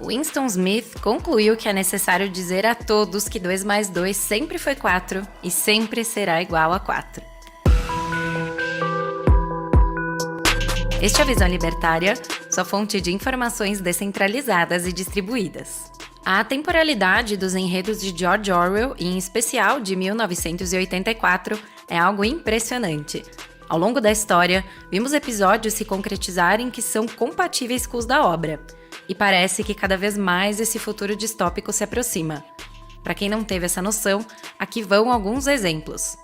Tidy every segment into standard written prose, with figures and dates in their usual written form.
Winston Smith concluiu que é necessário dizer a todos que 2 mais 2 sempre foi 4 e sempre será igual a 4. Este é a Visão Libertária, sua fonte de informações descentralizadas e distribuídas. A temporalidade dos enredos de George Orwell, e em especial de 1984, é algo impressionante. Ao longo da história, vimos episódios se concretizarem que são compatíveis com os da obra. E parece que cada vez mais esse futuro distópico se aproxima. Para quem não teve essa noção, aqui vão alguns exemplos.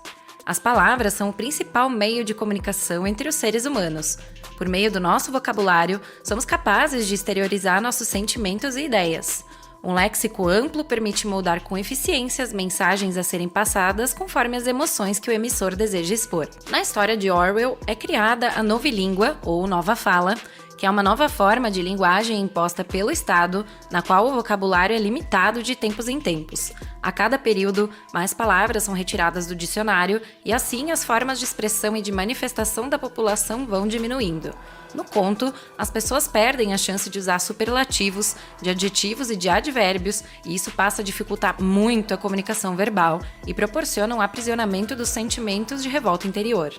As palavras são o principal meio de comunicação entre os seres humanos. Por meio do nosso vocabulário, somos capazes de exteriorizar nossos sentimentos e ideias. Um léxico amplo permite moldar com eficiência as mensagens a serem passadas conforme as emoções que o emissor deseja expor. Na história de Orwell, é criada a novilíngua, ou nova fala, que é uma nova forma de linguagem imposta pelo Estado, na qual o vocabulário é limitado de tempos em tempos. A cada período, mais palavras são retiradas do dicionário e assim as formas de expressão e de manifestação da população vão diminuindo. No conto, as pessoas perdem a chance de usar superlativos, de adjetivos e de advérbios, e isso passa a dificultar muito a comunicação verbal e proporciona um aprisionamento dos sentimentos de revolta interior.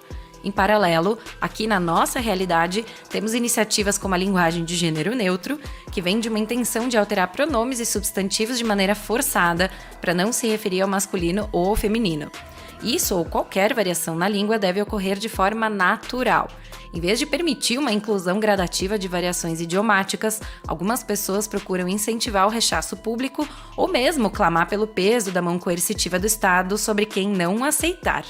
Em paralelo, aqui na nossa realidade, temos iniciativas como a linguagem de gênero neutro, que vem de uma intenção de alterar pronomes e substantivos de maneira forçada para não se referir ao masculino ou ao feminino. Isso ou qualquer variação na língua deve ocorrer de forma natural. Em vez de permitir uma inclusão gradativa de variações idiomáticas, algumas pessoas procuram incentivar o rechaço público ou mesmo clamar pelo peso da mão coercitiva do Estado sobre quem não aceitar.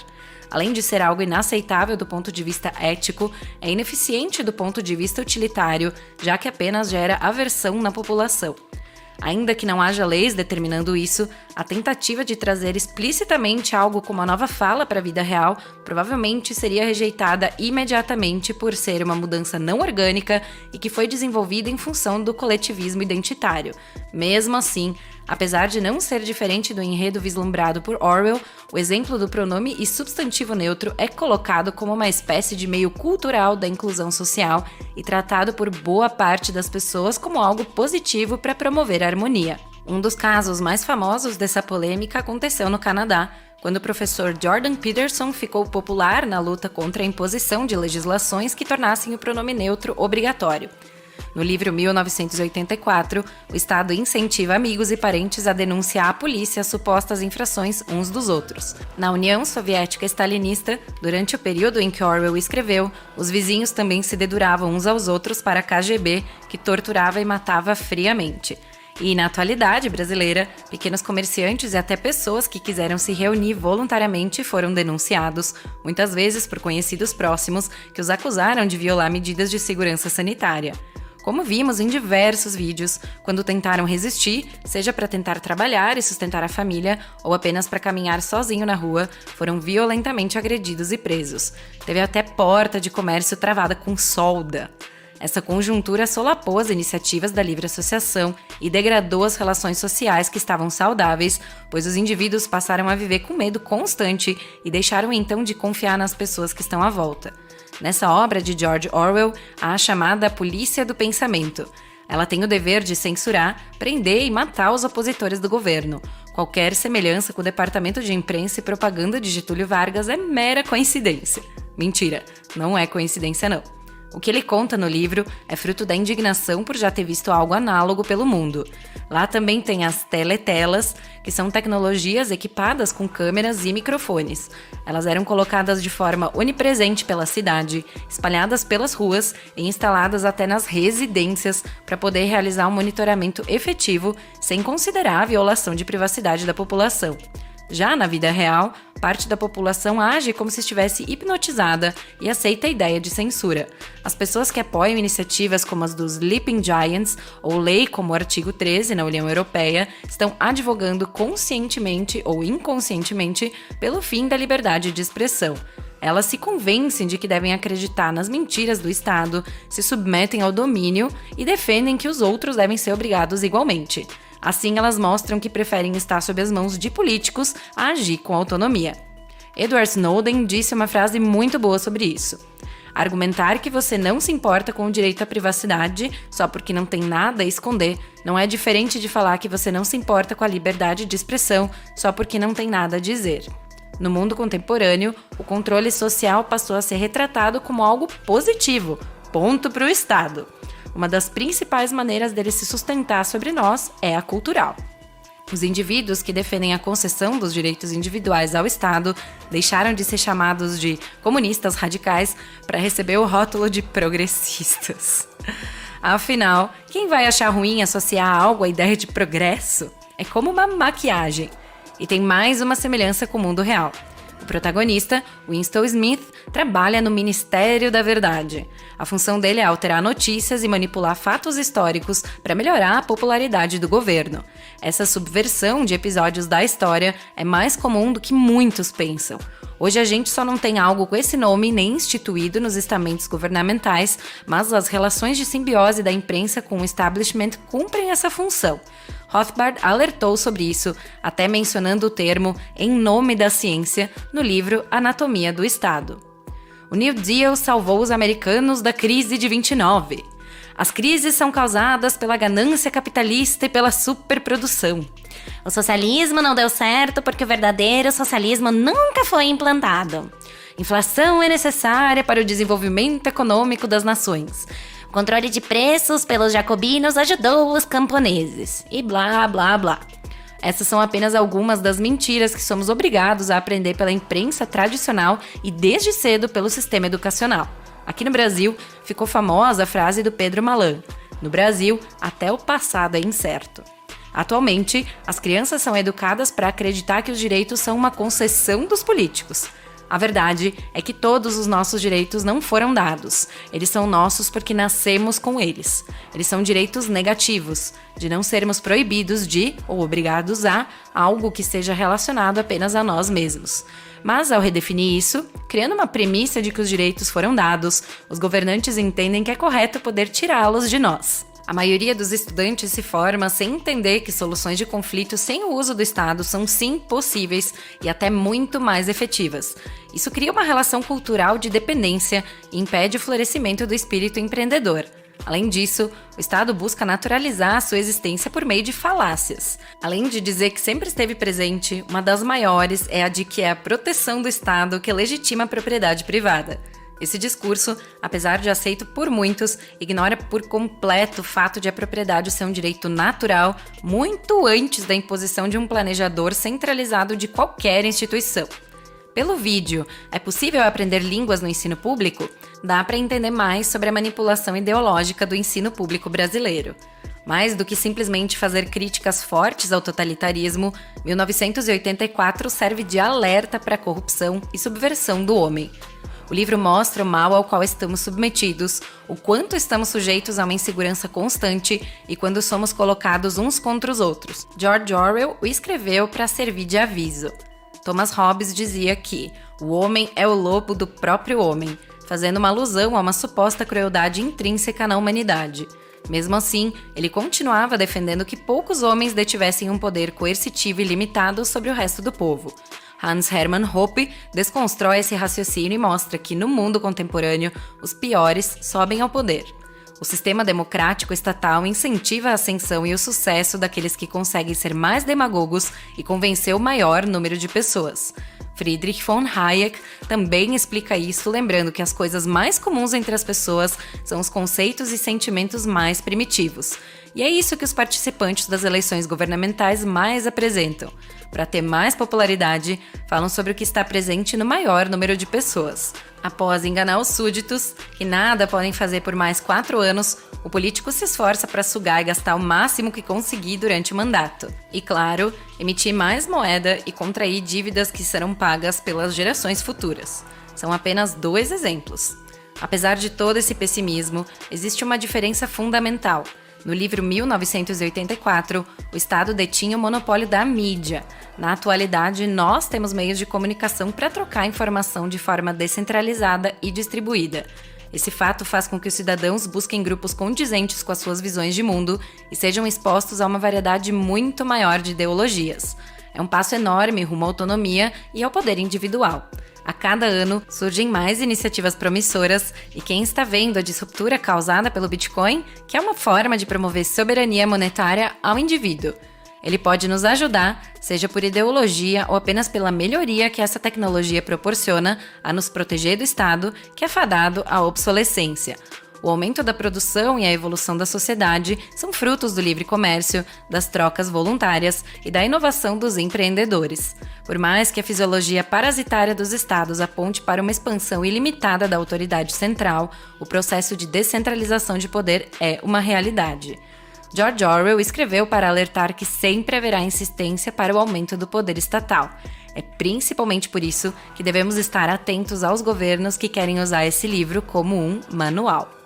Além de ser algo inaceitável do ponto de vista ético, é ineficiente do ponto de vista utilitário, já que apenas gera aversão na população. Ainda que não haja leis determinando isso, a tentativa de trazer explicitamente algo como a nova fala para a vida real provavelmente seria rejeitada imediatamente por ser uma mudança não orgânica e que foi desenvolvida em função do coletivismo identitário. Mesmo assim, apesar de não ser diferente do enredo vislumbrado por Orwell, o exemplo do pronome e substantivo neutro é colocado como uma espécie de meio cultural da inclusão social e tratado por boa parte das pessoas como algo positivo para promover a harmonia. Um dos casos mais famosos dessa polêmica aconteceu no Canadá, quando o professor Jordan Peterson ficou popular na luta contra a imposição de legislações que tornassem o pronome neutro obrigatório. No livro 1984, o Estado incentiva amigos e parentes a denunciar à polícia as supostas infrações uns dos outros. Na União Soviética Stalinista, durante o período em que Orwell escreveu, os vizinhos também se deduravam uns aos outros para a KGB, que torturava e matava friamente. E, na atualidade brasileira, pequenos comerciantes e até pessoas que quiseram se reunir voluntariamente foram denunciados, muitas vezes por conhecidos próximos, que os acusaram de violar medidas de segurança sanitária. Como vimos em diversos vídeos, quando tentaram resistir, seja para tentar trabalhar e sustentar a família, ou apenas para caminhar sozinho na rua, foram violentamente agredidos e presos. Teve até porta de comércio travada com solda. Essa conjuntura solapou as iniciativas da livre associação e degradou as relações sociais que estavam saudáveis, pois os indivíduos passaram a viver com medo constante e deixaram então de confiar nas pessoas que estão à volta. Nessa obra de George Orwell, há a chamada Polícia do Pensamento. Ela tem o dever de censurar, prender e matar os opositores do governo. Qualquer semelhança com o Departamento de Imprensa e Propaganda de Getúlio Vargas é mera coincidência. Mentira, não é coincidência não. O que ele conta no livro é fruto da indignação por já ter visto algo análogo pelo mundo. Lá também tem as teletelas, que são tecnologias equipadas com câmeras e microfones. Elas eram colocadas de forma onipresente pela cidade, espalhadas pelas ruas e instaladas até nas residências para poder realizar um monitoramento efetivo sem considerar a violação de privacidade da população. Já na vida real, parte da população age como se estivesse hipnotizada e aceita a ideia de censura. As pessoas que apoiam iniciativas como as dos Sleeping Giants ou lei como o artigo 13 na União Europeia estão advogando conscientemente ou inconscientemente pelo fim da liberdade de expressão. Elas se convencem de que devem acreditar nas mentiras do Estado, se submetem ao domínio e defendem que os outros devem ser obrigados igualmente. Assim, elas mostram que preferem estar sob as mãos de políticos a agir com autonomia. Edward Snowden disse uma frase muito boa sobre isso. Argumentar que você não se importa com o direito à privacidade só porque não tem nada a esconder não é diferente de falar que você não se importa com a liberdade de expressão só porque não tem nada a dizer. No mundo contemporâneo, o controle social passou a ser retratado como algo positivo, ponto para o Estado. Uma das principais maneiras dele se sustentar sobre nós é a cultural. Os indivíduos que defendem a concessão dos direitos individuais ao Estado deixaram de ser chamados de comunistas radicais para receber o rótulo de progressistas. Afinal, quem vai achar ruim associar algo à ideia de progresso? É como uma maquiagem. E tem mais uma semelhança com o mundo real. O protagonista, Winston Smith, trabalha no Ministério da Verdade. A função dele é alterar notícias e manipular fatos históricos para melhorar a popularidade do governo. Essa subversão de episódios da história é mais comum do que muitos pensam. Hoje a gente só não tem algo com esse nome nem instituído nos estamentos governamentais, mas as relações de simbiose da imprensa com o establishment cumprem essa função. Rothbard alertou sobre isso, até mencionando o termo em nome da ciência no livro Anatomia do Estado. O New Deal salvou os americanos da crise de 29. As crises são causadas pela ganância capitalista e pela superprodução. O socialismo não deu certo porque o verdadeiro socialismo nunca foi implantado. Inflação é necessária para o desenvolvimento econômico das nações. O controle de preços pelos jacobinos ajudou os camponeses. E blá, blá, blá. Essas são apenas algumas das mentiras que somos obrigados a aprender pela imprensa tradicional e desde cedo pelo sistema educacional. Aqui no Brasil, ficou famosa a frase do Pedro Malan: no Brasil, até o passado é incerto. Atualmente, as crianças são educadas para acreditar que os direitos são uma concessão dos políticos. A verdade é que todos os nossos direitos não foram dados. Eles são nossos porque nascemos com eles. Eles são direitos negativos, de não sermos proibidos de, ou obrigados a, algo que seja relacionado apenas a nós mesmos. Mas, ao redefinir isso, criando uma premissa de que os direitos foram dados, os governantes entendem que é correto poder tirá-los de nós. A maioria dos estudantes se forma sem entender que soluções de conflito sem o uso do Estado são sim possíveis e até muito mais efetivas. Isso cria uma relação cultural de dependência e impede o florescimento do espírito empreendedor. Além disso, o Estado busca naturalizar a sua existência por meio de falácias. Além de dizer que sempre esteve presente, uma das maiores é a de que é a proteção do Estado que legitima a propriedade privada. Esse discurso, apesar de aceito por muitos, ignora por completo o fato de a propriedade ser um direito natural muito antes da imposição de um planejador centralizado de qualquer instituição. Pelo vídeo, é possível aprender línguas no ensino público? Dá para entender mais sobre a manipulação ideológica do ensino público brasileiro. Mais do que simplesmente fazer críticas fortes ao totalitarismo, 1984 serve de alerta para a corrupção e subversão do homem. O livro mostra o mal ao qual estamos submetidos, o quanto estamos sujeitos a uma insegurança constante e quando somos colocados uns contra os outros. George Orwell o escreveu para servir de aviso. Thomas Hobbes dizia que o homem é o lobo do próprio homem, fazendo uma alusão a uma suposta crueldade intrínseca na humanidade. Mesmo assim, ele continuava defendendo que poucos homens detivessem um poder coercitivo e limitado sobre o resto do povo. Hans Hermann Hoppe desconstrói esse raciocínio e mostra que, no mundo contemporâneo, os piores sobem ao poder. O sistema democrático estatal incentiva a ascensão e o sucesso daqueles que conseguem ser mais demagogos e convencer o maior número de pessoas. Friedrich von Hayek também explica isso, lembrando que as coisas mais comuns entre as pessoas são os conceitos e sentimentos mais primitivos. E é isso que os participantes das eleições governamentais mais apresentam. Para ter mais popularidade, falam sobre o que está presente no maior número de pessoas. Após enganar os súditos, que nada podem fazer por mais 4 anos, o político se esforça para sugar e gastar o máximo que conseguir durante o mandato. E, claro, emitir mais moeda e contrair dívidas que serão pagas pelas gerações futuras. São apenas 2 exemplos. Apesar de todo esse pessimismo, existe uma diferença fundamental. No livro 1984, o Estado detinha o monopólio da mídia. Na atualidade, nós temos meios de comunicação para trocar informação de forma descentralizada e distribuída. Esse fato faz com que os cidadãos busquem grupos condizentes com as suas visões de mundo e sejam expostos a uma variedade muito maior de ideologias. É um passo enorme rumo à autonomia e ao poder individual. A cada ano, surgem mais iniciativas promissoras e quem está vendo a disruptura causada pelo Bitcoin, que é uma forma de promover soberania monetária ao indivíduo. Ele pode nos ajudar, seja por ideologia ou apenas pela melhoria que essa tecnologia proporciona a nos proteger do Estado, que é fadado à obsolescência. O aumento da produção e a evolução da sociedade são frutos do livre comércio, das trocas voluntárias e da inovação dos empreendedores. Por mais que a fisiologia parasitária dos estados aponte para uma expansão ilimitada da autoridade central, o processo de descentralização de poder é uma realidade. George Orwell escreveu para alertar que sempre haverá insistência para o aumento do poder estatal. É principalmente por isso que devemos estar atentos aos governos que querem usar esse livro como um manual.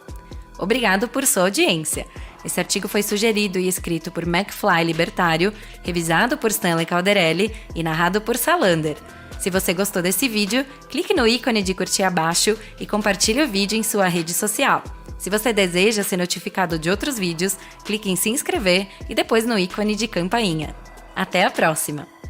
Obrigado por sua audiência. Esse artigo foi sugerido e escrito por McFly Libertário, revisado por Stanley Calderelli e narrado por Salander. Se você gostou desse vídeo, clique no ícone de curtir abaixo e compartilhe o vídeo em sua rede social. Se você deseja ser notificado de outros vídeos, clique em se inscrever e depois no ícone de campainha. Até a próxima!